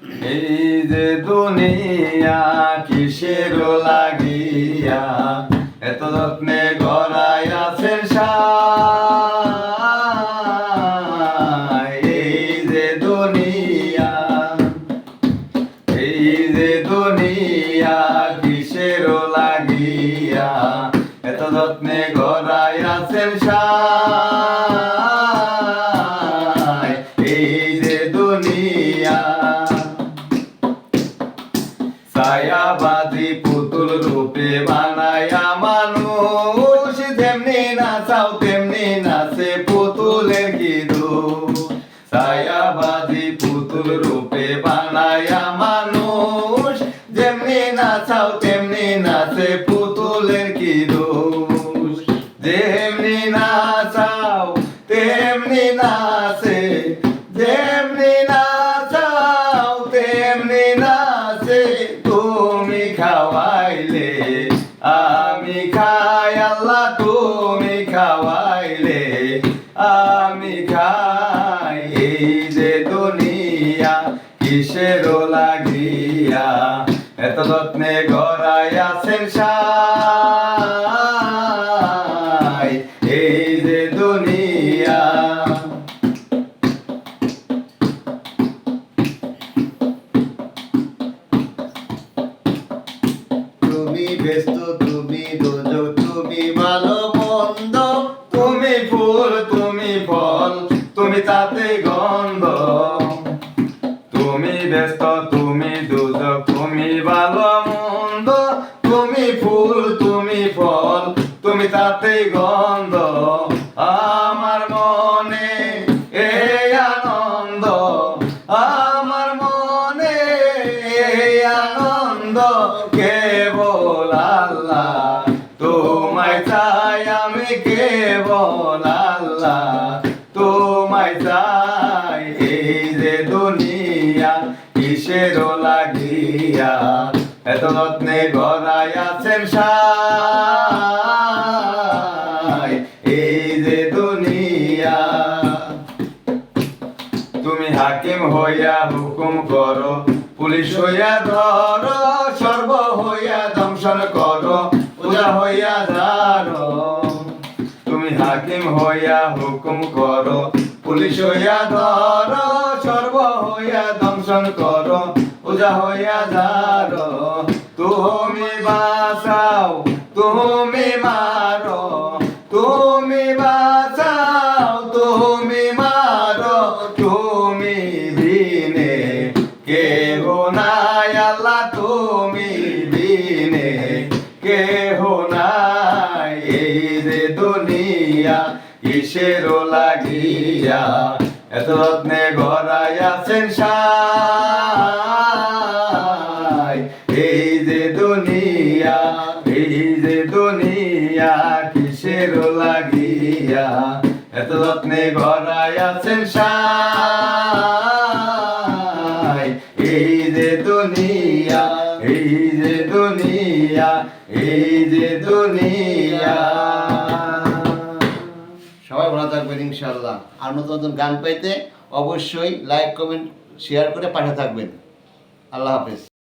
এই যে দুনিয়া কিসের লাগিয়া এত যত্নে গড়াই আছেন সাই। এই যে দুনিয়া, এই যে দুনিয়া কিসের লাগিয়া এত যত্নে গড়াই আছেন সাই। এই যে দুনিয়া ছায়াবাদী পুতুল রূপে বানায়া মানুষ, যেমনি নাচাও তেমনি নাচে পুতুলের কি দোষ। ছায়াবাদী পুতুল রূপে বানায়া মানুষ, যেমনি নাচাও তেমনি নাচে পুতুলের কি দোষ। যেমনি নাচাও তেমনি নাচে, যেমনি নাচাও তেমনি নাচে। তুমি খাওয়াইলে আমি খাই আল্লাহ, তুমি খাওয়াইলে আমি খাই। এই যে দুনিয়া কিসের লাগিয়া এত যত্নে গড়াই আছেন সাই। এই যে দুনিয়া তুমি ব্যস্ত, তুমি দোজক, তুমি ভালো মন্দ, তুমি ফুল তুমি ফল, তুমি তাতে গন্ধ। তুমি ব্যস্ত, তুমি দোজক, তুমি ভালো মন্দ, তুমি ফুল তুমি ফল, তুমি তাতে গন্ধ। আমার মনে এই আনন্দ, আমার মনে এই আনন্দ কেবল আল্লাহ তোমায় চাই, আমি কেবল আল্লাহ তোমায় চাই। এই যে দুনিয়া কিসের লাগিয়া এত যত্নে গড়াই আছেন সাই। এই যে দুনিয়া তুমি হাকিম হইয়া হুকুম করো, পুলিশ হইয়া ধরো, সর্ব হইয়া দংশন করো, পূজা হইয়া ধারো। তুমি হাকিম হইয়া হুকুম করো, পুলিশ হইয়া ধরো, সর্ব হইয়া দংশন করো, পূজা হইয়া ধারো। তুমি বাঁচাও তুমি মারো, তুমি বাঁচাও তুমি মারো, তুমি বিনে কেহ নাই আল্লাহ, তুমি বিনে কেহ নাই। এই যে দুনিয়া কিসের লাগিয়া এত যত্নে গড়াই আছেন সাই। এই যে দুনিয়া, এই যে দুনিয়া কিসের লাগিয়া এত যত্নে গড়াই আছেন সাই। এই যে দুনিয়া, এই যে দুনিয়া, এই যে দুনিয়া। সবাই ভালো থাকবেন ইনশাআল্লাহ। আর নতুন নতুন গান পাইতে অবশ্যই লাইক কমেন্ট শেয়ার করে পাশে থাকবেন। আল্লাহ হাফেজ।